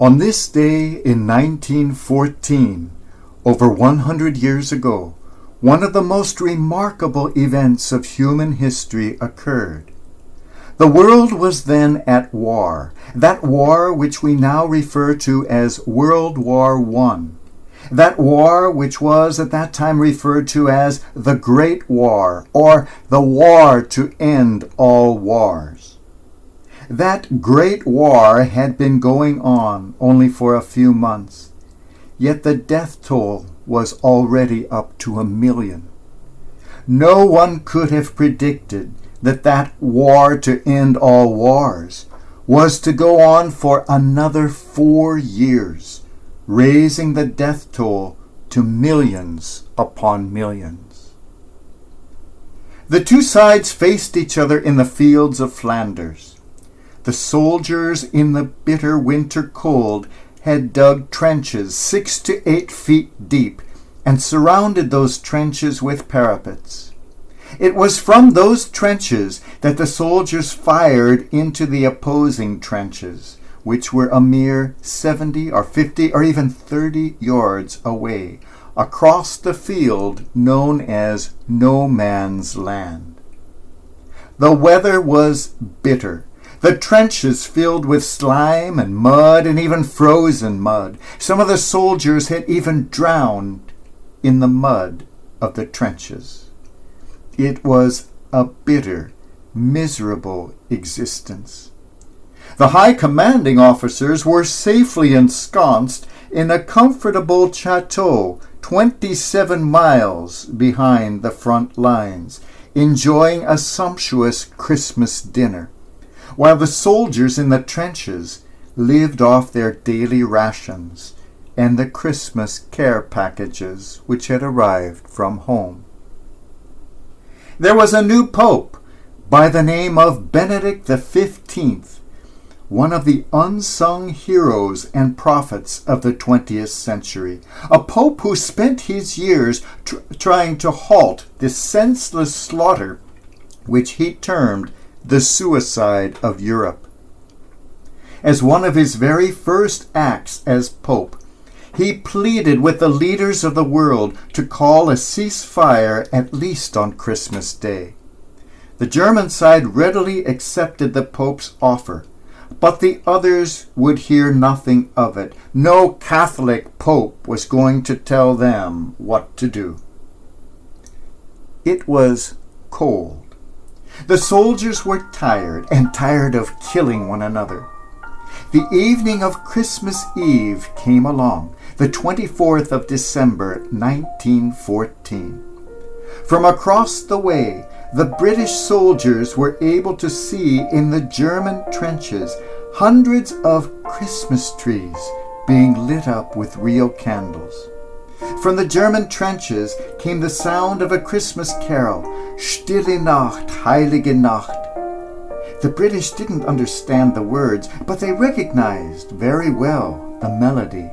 On this day in 1914, over 100 years ago, one of the most remarkable events of human history occurred. The world was then at war, that war which we now refer to as World War I, that war which was at that time referred to as the Great War, or the war to end all wars. That great war had been going on only for a few months, yet the death toll was already up to 1 million. No one could have predicted that war to end all wars was to go on for another 4 years, raising the death toll to millions upon millions. The two sides faced each other in the fields of Flanders. The soldiers in the bitter winter cold had dug trenches 6 to 8 feet deep and surrounded those trenches with parapets. It was from those trenches that the soldiers fired into the opposing trenches, which were a mere 70 or 50 or even 30 yards away, across the field known as No Man's Land. The weather was bitter. The trenches filled with slime and mud and even frozen mud. Some of the soldiers had even drowned in the mud of the trenches. It was a bitter, miserable existence. The high commanding officers were safely ensconced in a comfortable chateau 27 miles behind the front lines, enjoying a sumptuous Christmas dinner, while the soldiers in the trenches lived off their daily rations and the Christmas care packages which had arrived from home. There was a new pope by the name of Benedict XV, one of the unsung heroes and prophets of the 20th century, a pope who spent his years trying to halt this senseless slaughter which he termed the suicide of Europe. As one of his very first acts as Pope, he pleaded with the leaders of the world to call a ceasefire at least on Christmas Day. The German side readily accepted the Pope's offer, but the others would hear nothing of it. No Catholic Pope was going to tell them what to do. It was cold. The soldiers were tired of killing one another. The evening of Christmas Eve came along, the 24th of December, 1914. From across the way, the British soldiers were able to see in the German trenches hundreds of Christmas trees being lit up with real candles. From the German trenches came the sound of a Christmas carol, Stille Nacht, Heilige Nacht. The British didn't understand the words, but they recognized very well the melody,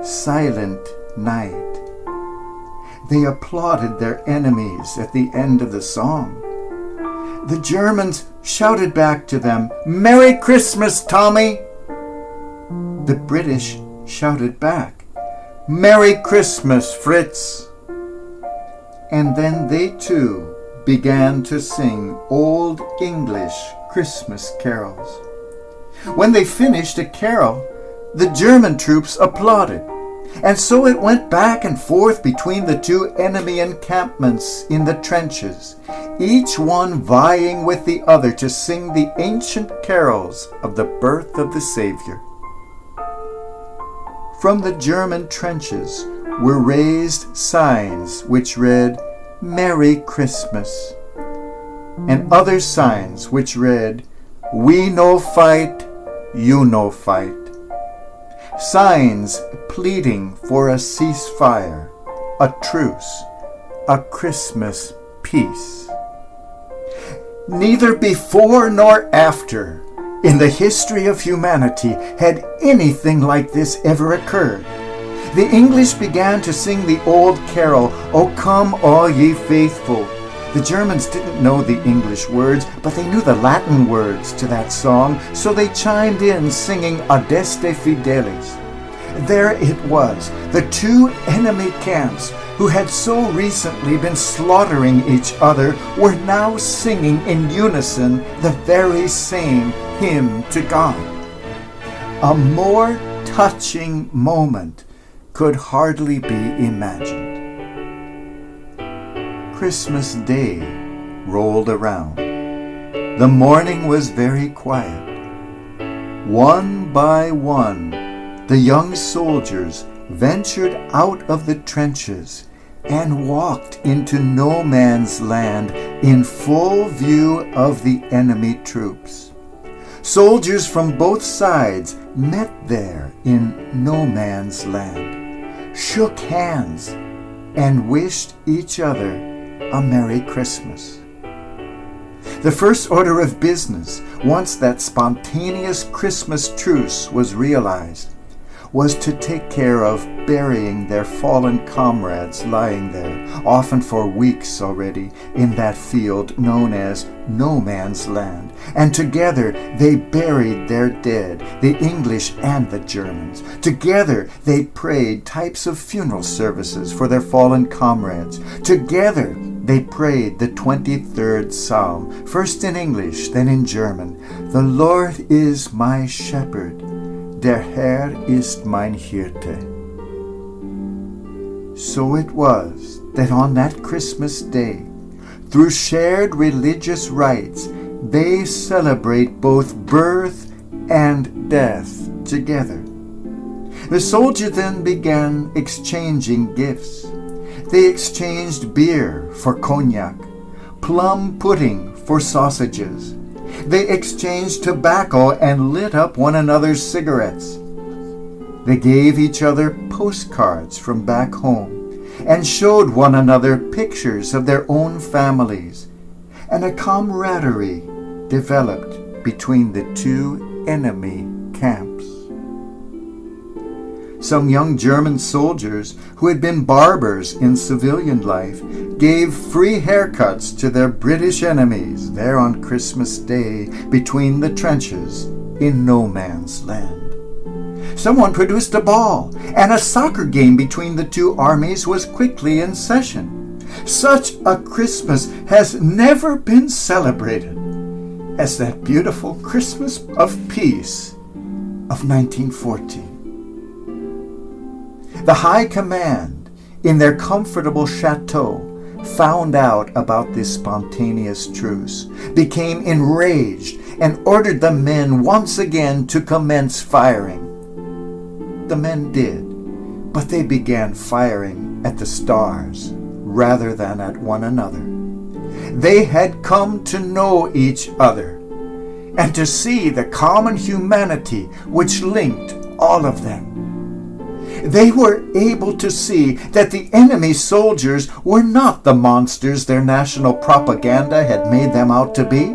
Silent Night. They applauded their enemies at the end of the song. The Germans shouted back to them, "Merry Christmas, Tommy!" The British shouted back, "Merry Christmas, Fritz!" And then they too began to sing old English Christmas carols. When they finished a carol, the German troops applauded, and so it went back and forth between the two enemy encampments in the trenches, each one vying with the other to sing the ancient carols of the birth of the Savior. From the German trenches were raised signs which read, "Merry Christmas," and other signs which read, "We no fight, you no fight." Signs pleading for a ceasefire, a truce, a Christmas peace. Neither before nor after in the history of humanity had anything like this ever occurred. The English began to sing the old carol, "O come all ye faithful." The Germans didn't know the English words, but they knew the Latin words to that song, so they chimed in singing Adeste Fideles. There it was, the two enemy camps who had so recently been slaughtering each other were now singing in unison the very same hymn to God. A more touching moment could hardly be imagined. Christmas Day rolled around. The morning was very quiet. One by one, the young soldiers ventured out of the trenches and walked into no man's land in full view of the enemy troops. Soldiers from both sides met there in no man's land, shook hands, and wished each other a Merry Christmas. The first order of business, once that spontaneous Christmas truce was realized, was to take care of burying their fallen comrades lying there, often for weeks already, in that field known as No Man's Land. And together they buried their dead, the English and the Germans. Together they prayed types of funeral services for their fallen comrades. Together they prayed the 23rd Psalm, first in English, then in German. The Lord is my shepherd. Der Herr ist mein Hirte. So it was that on that Christmas day, through shared religious rites, they celebrate both birth and death together. The soldiers then began exchanging gifts. They exchanged beer for cognac, plum pudding for sausages. They exchanged tobacco and lit up one another's cigarettes. They gave each other postcards from back home and showed one another pictures of their own families, and a camaraderie developed between the two enemy camps. Some young German soldiers who had been barbers in civilian life gave free haircuts to their British enemies there on Christmas Day between the trenches in no man's land. Someone produced a ball, and a soccer game between the two armies was quickly in session. Such a Christmas has never been celebrated as that beautiful Christmas of peace of 1914. The High Command, in their comfortable chateau, found out about this spontaneous truce, became enraged, and ordered the men once again to commence firing. The men did, but they began firing at the stars rather than at one another. They had come to know each other and to see the common humanity which linked all of them. They were able to see that the enemy soldiers were not the monsters their national propaganda had made them out to be,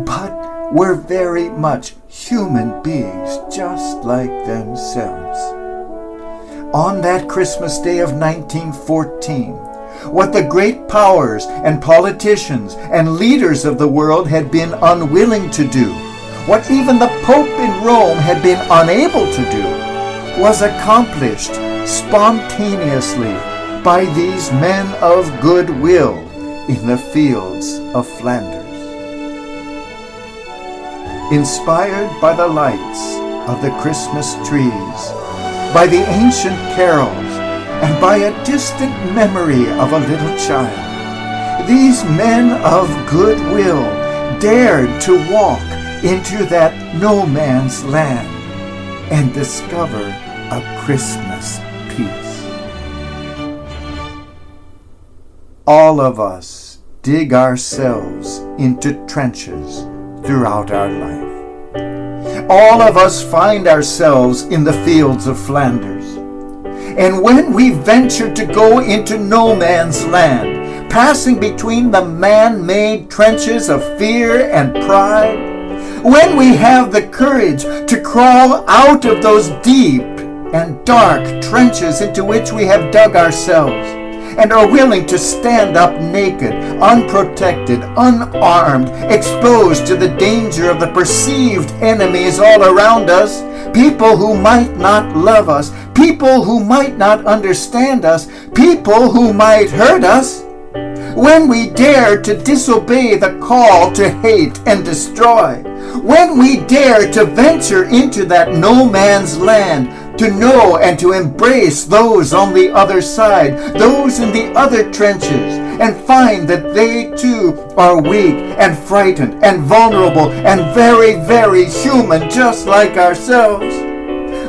but were very much human beings just like themselves. On that Christmas Day of 1914, what the great powers and politicians and leaders of the world had been unwilling to do, what even the Pope in Rome had been unable to do, was accomplished spontaneously by these men of goodwill in the fields of Flanders. Inspired by the lights of the Christmas trees, by the ancient carols, and by a distant memory of a little child, these men of goodwill dared to walk into that no man's land and discover a Christmas peace. All of us dig ourselves into trenches throughout our life. All of us find ourselves in the fields of Flanders. And when we venture to go into no man's land, passing between the man-made trenches of fear and pride, when we have the courage to crawl out of those deep and dark trenches into which we have dug ourselves, and are willing to stand up naked, unprotected, unarmed, exposed to the danger of the perceived enemies all around us, people who might not love us, people who might not understand us, people who might hurt us. When we dare to disobey the call to hate and destroy, when we dare to venture into that no man's land, to know and to embrace those on the other side, those in the other trenches, and find that they too are weak and frightened and vulnerable and very, very human, just like ourselves.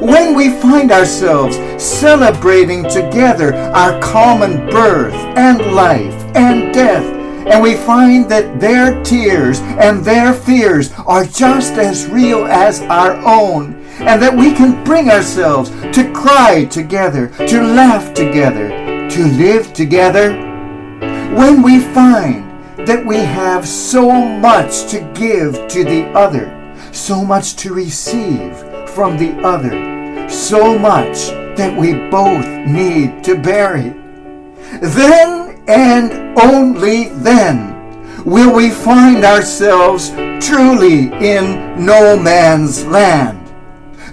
When we find ourselves celebrating together our common birth and life and death, and we find that their tears and their fears are just as real as our own, and that we can bring ourselves to cry together, to laugh together, to live together. When we find that we have so much to give to the other, so much to receive from the other, so much that we both need to bury, then and only then will we find ourselves truly in no man's land.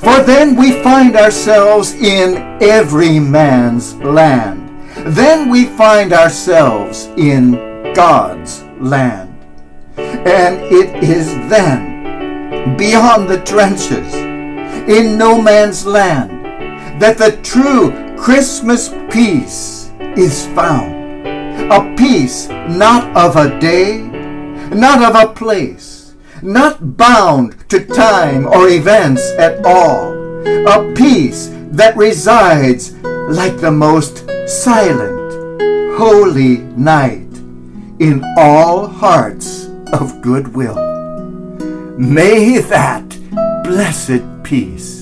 For then we find ourselves in every man's land. Then we find ourselves in God's land. And it is then, beyond the trenches, in no man's land, that the true Christmas peace is found. A peace not of a day, not of a place, not bound to time or events at all. A peace that resides like the most silent, holy night in all hearts of goodwill. May that blessed peace